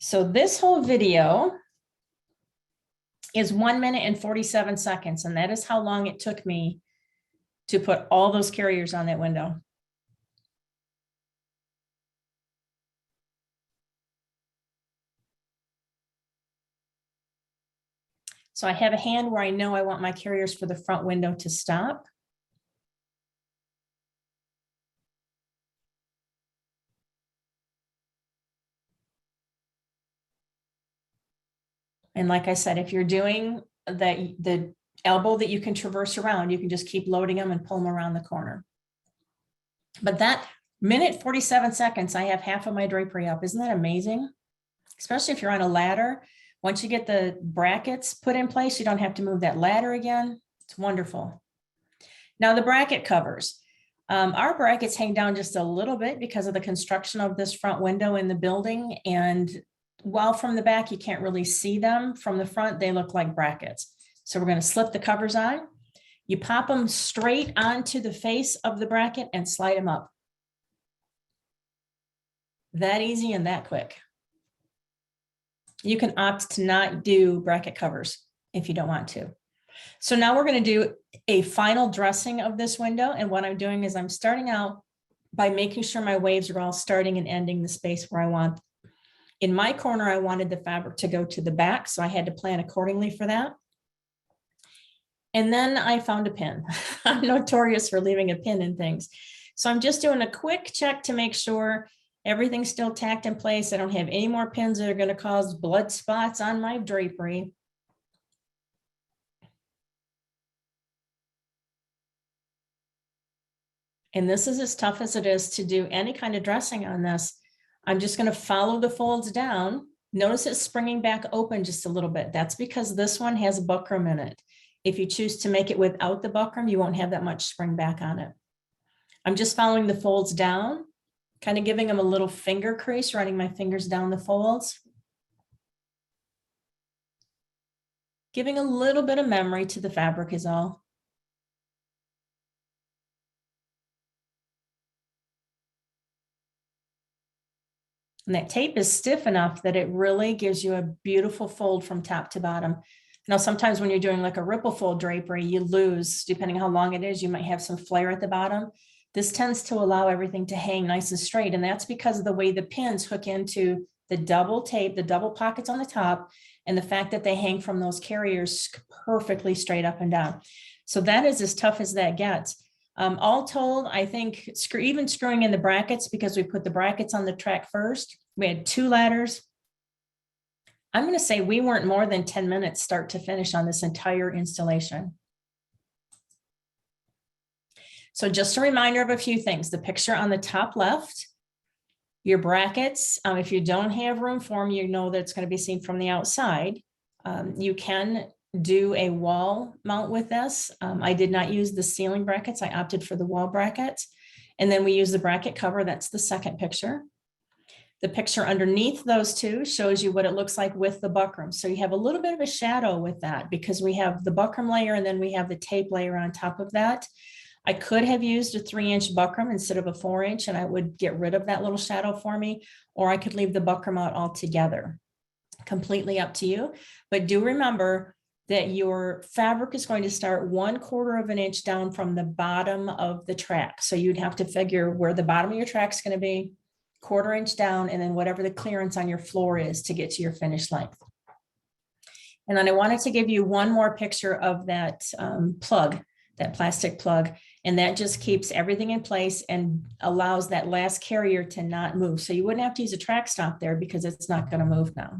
So this whole video is 1 minute and 47 seconds. And that is how long it took me to put all those carriers on that window. So I have a hand where I know I want my carriers for the front window to stop. And like I said, if you're doing the elbow that you can traverse around, you can just keep loading them and pull them around the corner. But that minute 47 seconds, I have half of my drapery up. Isn't that amazing? Especially if you're on a ladder. Once you get the brackets put in place, you don't have to move that ladder again. It's wonderful. Now the bracket covers. Our brackets hang down just a little bit because of the construction of this front window in the building. And while from the back, you can't really see them, from the front, they look like brackets. So we're going to slip the covers on. You pop them straight onto the face of the bracket and slide them up. That easy and that quick. You can opt to not do bracket covers if you don't want to. So now we're going to do a final dressing of this window. And what I'm doing is I'm starting out by making sure my waves are all starting and ending the space where I want. In my corner, I wanted the fabric to go to the back, so I had to plan accordingly for that. And then I found a pin. I'm notorious for leaving a pin in things. So I'm just doing a quick check to make sure everything's still tacked in place. I don't have any more pins that are going to cause blood spots on my drapery. And this is as tough as it is to do any kind of dressing on this. I'm just going to follow the folds down. Notice it's springing back open just a little bit. That's because this one has a buckram in it. If you choose to make it without the buckram, you won't have that much spring back on it. I'm just following the folds down, kind of giving them a little finger crease, running my fingers down the folds. Giving a little bit of memory to the fabric is all. And that tape is stiff enough that it really gives you a beautiful fold from top to bottom. Now, sometimes when you're doing like a ripple fold drapery, you lose, depending how long it is, you might have some flare at the bottom. This tends to allow everything to hang nice and straight. And that's because of the way the pins hook into the double tape, the double pockets on the top, and the fact that they hang from those carriers perfectly straight up and down. So that is as tough as that gets. All told, I think even screwing in the brackets, because we put the brackets on the track first, we had 2 ladders. I'm going to say we weren't more than 10 minutes start to finish on this entire installation. So just a reminder of a few things. The picture on the top left, your brackets, if you don't have room for them, you know that it's going to be seen from the outside. You can do a wall mount with this. I did not use the ceiling brackets. I opted for the wall brackets. And then we use the bracket cover. That's the second picture. The picture underneath those two shows you what it looks like with the buckram. So you have a little bit of a shadow with that because we have the buckram layer and then we have the tape layer on top of that. I could have used a 3-inch buckram instead of a 4-inch, and I would get rid of that little shadow for me, or I could leave the buckram out altogether. Completely up to you. But do remember that your fabric is going to start 1/4 of an inch down from the bottom of the track. So you'd have to figure where the bottom of your track is going to be, 1/4 inch down, and then whatever the clearance on your floor is to get to your finished length. And then I wanted to give you one more picture of that plug, that plastic plug, and that just keeps everything in place and allows that last carrier to not move. So you wouldn't have to use a track stop there because it's not going to move now.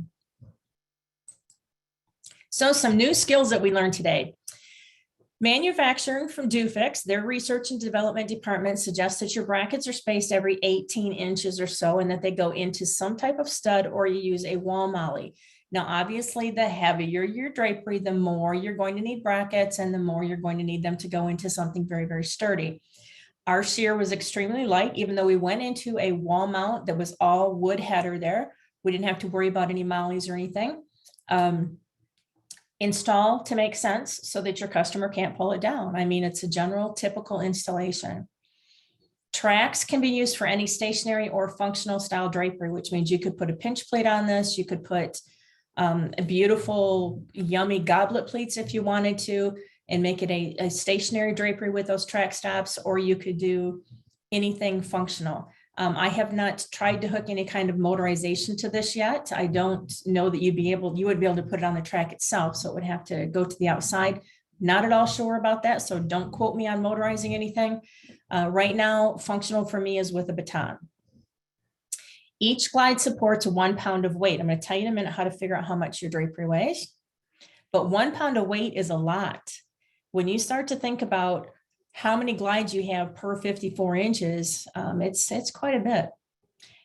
So some new skills that we learned today. Manufacturing from Dufix, their research and development department suggests that your brackets are spaced every 18 inches or so and that they go into some type of stud or you use a wall molly. Now, obviously, the heavier your drapery, the more you're going to need brackets and the more you're going to need them to go into something very, very sturdy. Our shear was extremely light, even though we went into a wall mount that was all wood header there. We didn't have to worry about any mollies or anything. Install to make sense so that your customer can't pull it down. I mean, it's a general typical installation. Tracks can be used for any stationary or functional style drapery, which means you could put a pinch plate on this. You could put a beautiful, yummy goblet pleats if you wanted to, and make it a stationary drapery with those track stops, or you could do anything functional. I have not tried to hook any kind of motorization to this yet. I don't know that you would be able to put it on the track itself, so it would have to go to the outside. Not at all sure about that, so don't quote me on motorizing anything. Right now, functional for me is with a baton. Each glide supports 1 pound of weight. I'm going to tell you in a minute how to figure out how much your drapery weighs, but 1 pound of weight is a lot. When you start to think about how many glides you have per 54 inches, it's quite a bit.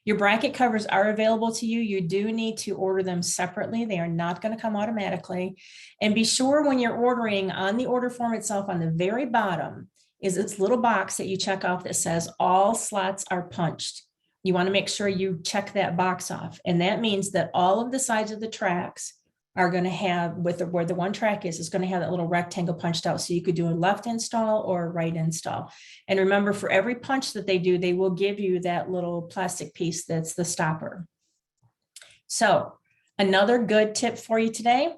Your bracket covers are available to you. You do need to order them separately. They are not going to come automatically. And be sure when you're ordering, on the order form itself, on the very bottom is this little box that you check off that says all slots are punched. You want to make sure you check that box off. And that means that all of the sides of the tracks are going to have, where the one track is going to have that little rectangle punched out. So you could do a left install or a right install. And remember, for every punch that they do, they will give you that little plastic piece that's the stopper. So another good tip for you today.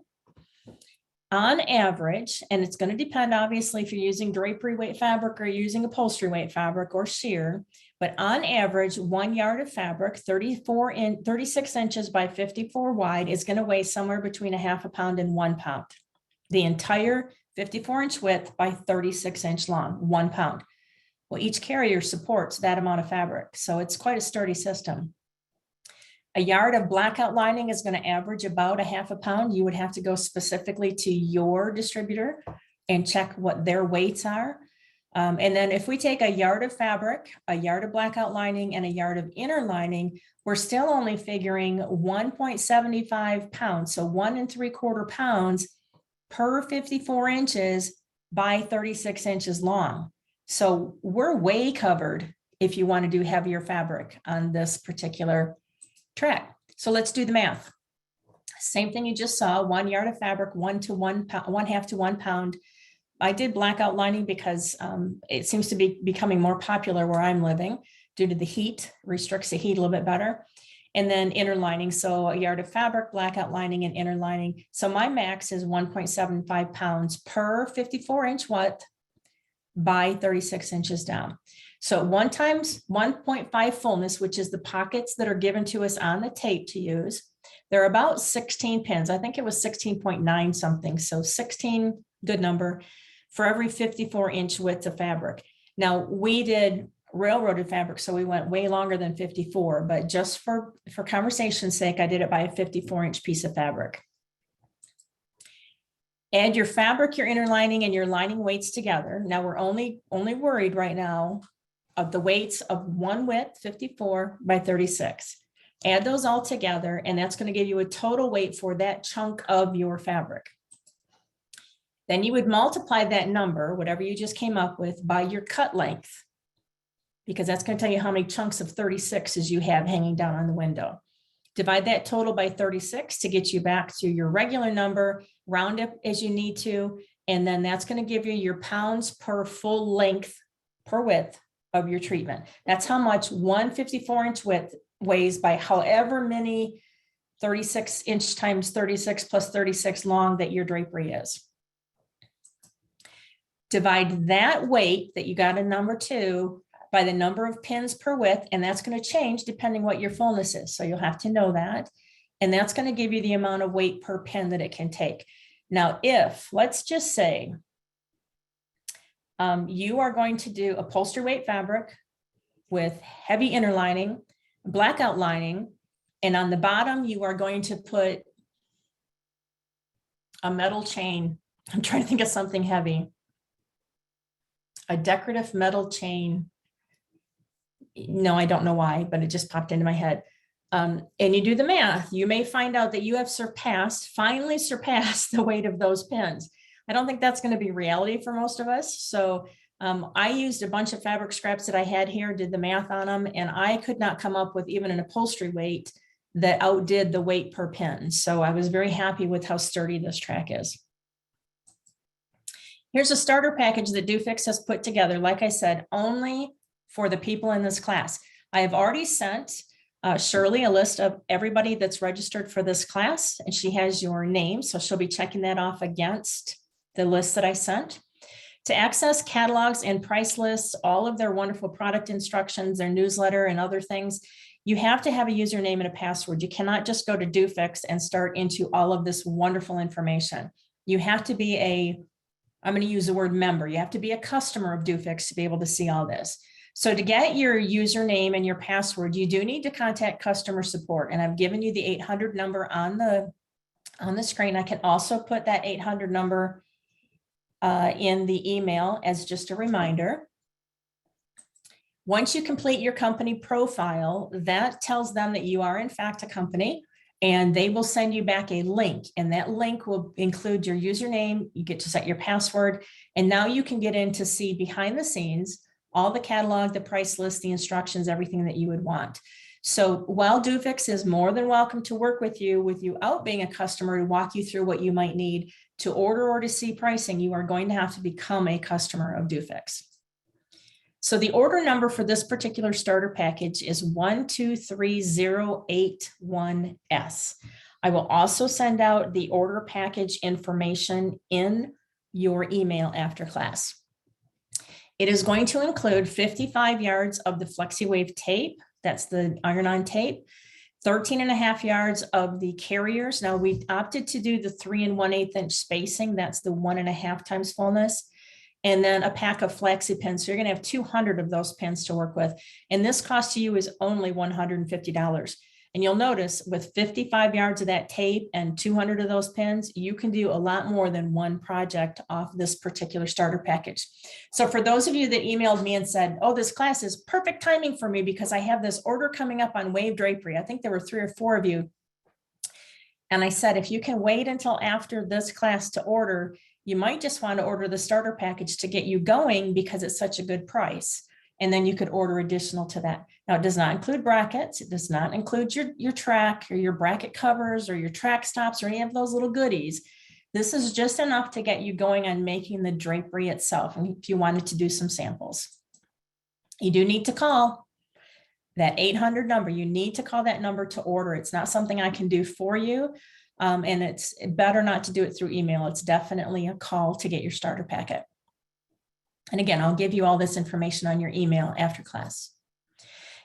On average, and it's going to depend obviously if you're using drapery weight fabric or using upholstery weight fabric or sheer, but on average, 1 yard of fabric, 36 inches by 54 wide, is going to weigh somewhere between 1/2 pound and 1 pound. The entire 54-inch width by 36-inch long, 1 pound. Well, each carrier supports that amount of fabric, so it's quite a sturdy system. A yard of blackout lining is going to average about 1/2 pound. You would have to go specifically to your distributor and check what their weights are. And then if we take a yard of fabric, a yard of blackout lining, and a yard of inner lining, we're still only figuring 1.75 pounds. So 1 3/4 pounds per 54 inches by 36 inches long. So we're way covered if you want to do heavier fabric on this particular track. So let's do the math. Same thing you just saw, 1 yard of fabric, 1 1/2 to 1 pound. I did blackout lining because it seems to be becoming more popular where I'm living due to the heat, restricts the heat a little bit better. And then inner lining, so a yard of fabric, blackout lining, and inner lining. So my max is 1.75 pounds per 54-inch width by 36 inches down. So 1 times 1.5 fullness, which is the pockets that are given to us on the tape to use. They're about 16 pins. I think it was 16.9 something. So 16, good number, for every 54-inch width of fabric. Now we did railroaded fabric, so we went way longer than 54, but just for conversation's sake, I did it by a 54-inch piece of fabric. Add your fabric, your inner lining, and your lining weights together. Now we're only worried right now of the weights of one width, 54 by 36. Add those all together, and that's going to give you a total weight for that chunk of your fabric. Then you would multiply that number, whatever you just came up with, by your cut length, because that's going to tell you how many chunks of 36s you have hanging down on the window. Divide that total by 36 to get you back to your regular number, round up as you need to, and then that's going to give you your pounds per full length per width of your treatment. That's how much one 54-inch width weighs by however many 36-inch times 36 plus 36 long that your drapery is. Divide that weight that you got in number 2 by the number of pins per width, and that's going to change depending what your fullness is. So you'll have to know that. And that's going to give you the amount of weight per pin that it can take. Now, if, let's just say, you are going to do upholstery weight fabric with heavy inner lining, blackout lining, and on the bottom, you are going to put a metal chain. I'm trying to think of something heavy. A decorative metal chain. No, I don't know why, but it just popped into my head. And you do the math, you may find out that you have finally surpassed the weight of those pins. I don't think that's going to be reality for most of us. So I used a bunch of fabric scraps that I had here, did the math on them, and I could not come up with even an upholstery weight that outdid the weight per pin. So I was very happy with how sturdy this track is. Here's a starter package that Dufix has put together, like I said, only for the people in this class. I have already sent Shirley a list of everybody that's registered for this class, and she has your name, so she'll be checking that off against the list that I sent. To access catalogs and price lists, all of their wonderful product instructions, their newsletter and other things, you have to have a username and a password. You cannot just go to Dufix and start into all of this wonderful information. You have to be I'm going to use the word member. You have to be a customer of Dufix to be able to see all this. So to get your username and your password, you do need to contact customer support. And I've given you the 800 number on the screen. I can also put that 800 number in the email as just a reminder. Once you complete your company profile, that tells them that you are in fact a company, and they will send you back a link, and that link will include your username. You get to set your password, and now you can get in to see behind the scenes all the catalog, the price list, the instructions, everything that you would want. So while Dufix is more than welcome to work with you out being a customer, to walk you through what you might need to order or to see pricing, you are going to have to become a customer of Dufix. So the order number for this particular starter package is 123081S. I will also send out the order package information in your email after class. It is going to include 55 yards of the Flexiwave tape. That's the iron-on tape. 13.5 yards of the carriers. Now we opted to do the 3 1/8 inch spacing. That's the 1.5 times fullness. And then a pack of flexi pins. So you're going to have 200 of those pins to work with. And this cost to you is only $150. And you'll notice with 55 yards of that tape and 200 of those pins, you can do a lot more than one project off this particular starter package. So for those of you that emailed me and said, oh, this class is perfect timing for me because I have this order coming up on wave drapery. I think there were 3 or 4 of you. And I said, if you can wait until after this class to order, you might just want to order the starter package to get you going because it's such a good price. And then you could order additional to that. Now, it does not include brackets. It does not include your track or your bracket covers or your track stops or any of those little goodies. This is just enough to get you going on making the drapery itself. And if you wanted to do some samples, you do need to call that 800 number. You need to call that number to order. It's not something I can do for you. And it's better not to do it through email. It's definitely a call to get your starter packet. And again, I'll give you all this information on your email after class.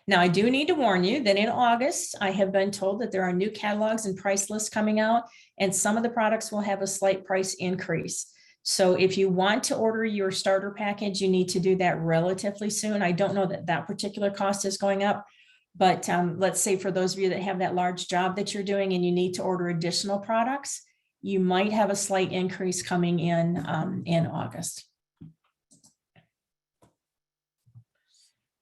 Now, I do need to warn you that in August, I have been told that there are new catalogs and price lists coming out, and some of the products will have a slight price increase. So if you want to order your starter package, you need to do that relatively soon. I don't know that that particular cost is going up, but let's say for those of you that have that large job that you're doing and you need to order additional products, you might have a slight increase coming in August.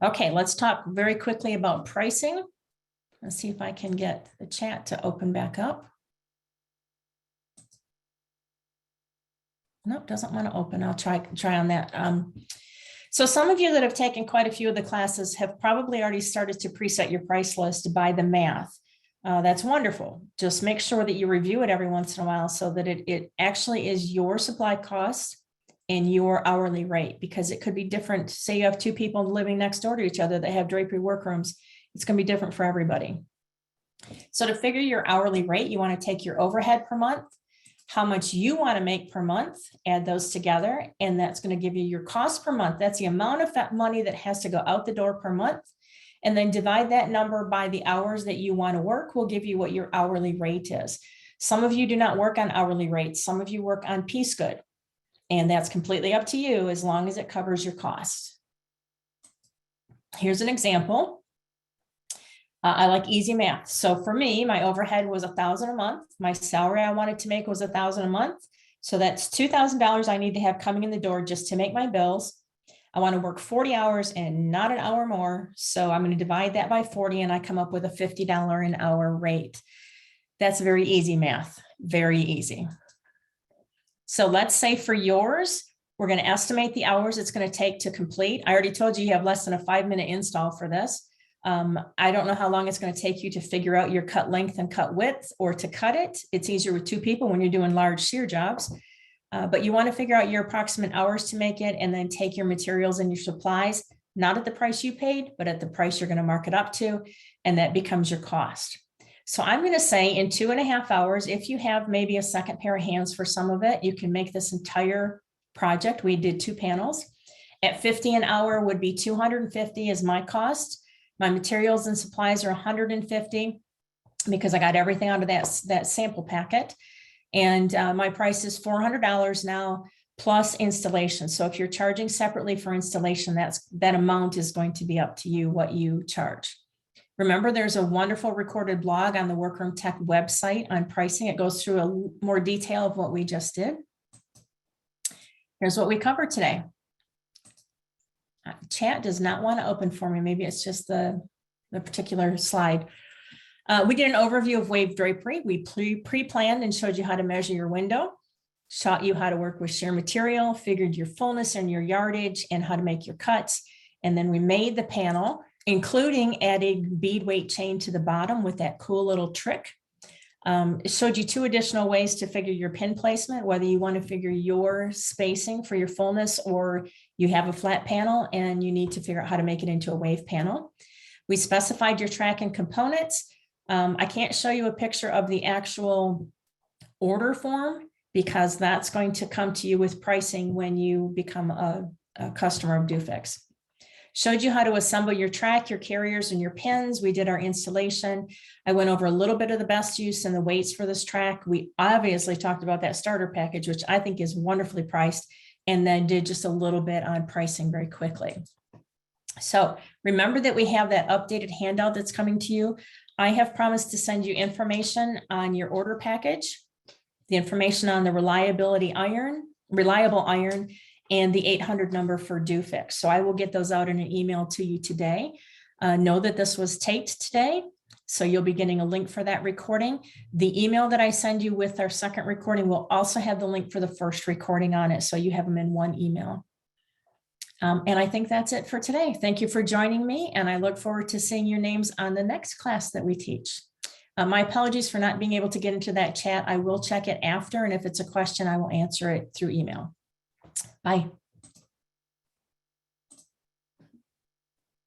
Okay, let's talk very quickly about pricing. Let's see if I can get the chat to open back up. Nope, doesn't want to open. I'll try on that. So some of you that have taken quite a few of the classes have probably already started to preset your price list by the math. That's wonderful. Just make sure that you review it every once in a while so that it actually is your supply cost and your hourly rate, because it could be different. Say you have two people living next door to each other that have drapery workrooms. It's going to be different for everybody. So to figure your hourly rate, you want to take your overhead per month, how much you want to make per month, add those together, and that's going to give you your cost per month. That's the amount of that money that has to go out the door per month. And then divide that number by the hours that you want to work will give you what your hourly rate is. Some of you do not work on hourly rates. Some of you work on piece good. And that's completely up to you as long as it covers your costs. Here's an example. I like easy math. So for me, my overhead was $1,000 a month. My salary I wanted to make was $1,000 a month. So that's $2,000 I need to have coming in the door just to make my bills. I want to work 40 hours and not an hour more. So I'm going to divide that by 40 and I come up with a $50 an hour rate. That's very easy math, very easy. So let's say for yours, we're going to estimate the hours it's going to take to complete. I already told you you have less than a 5-minute install for this. I don't know how long it's going to take you to figure out your cut length and cut width or to cut it. It's easier with two people when you're doing large shear jobs. But you want to figure out your approximate hours to make it and then take your materials and your supplies, not at the price you paid, but at the price you're going to mark it up to. And that becomes your cost. So I'm going to say in 2.5 hours, if you have maybe a second pair of hands for some of it, you can make this entire project. We did 2 panels. At 50 an hour would be 250 is my cost. My materials and supplies are 150 because I got everything out of that sample packet. And my price is $400 now plus installation. So if you're charging separately for installation, that amount is going to be up to you, what you charge. Remember, there's a wonderful recorded blog on the Workroom Tech website on pricing. It goes through a more detail of what we just did. Here's what we covered today. Chat does not want to open for me. Maybe it's just the particular slide. We did an overview of wave drapery. We pre-planned and showed you how to measure your window, taught you how to work with shear material, figured your fullness and your yardage, and how to make your cuts. And then we made the panel, including adding bead weight chain to the bottom with that cool little trick. It showed you 2 additional ways to figure your pin placement, whether you want to figure your spacing for your fullness or you have a flat panel and you need to figure out how to make it into a wave panel. We specified your track and components. I can't show you a picture of the actual order form because that's going to come to you with pricing when you become a customer of DoFix. Showed you how to assemble your track, your carriers, and your pins. We did our installation. I went over a little bit of the best use and the weights for this track. We obviously talked about that starter package, which I think is wonderfully priced, and then did just a little bit on pricing very quickly. So remember that we have that updated handout that's coming to you. I have promised to send you information on your order package, the information on the reliable iron, and the 800 number for DoFix. So I will get those out in an email to you today. Know that this was taped today, so you'll be getting a link for that recording. The email that I send you with our second recording will also have the link for the first recording on it, so you have them in one email. And I think that's it for today. Thank you for joining me, and I look forward to seeing your names on the next class that we teach. My apologies for not being able to get into that chat. I will check it after, and if it's a question, I will answer it through email. Bye.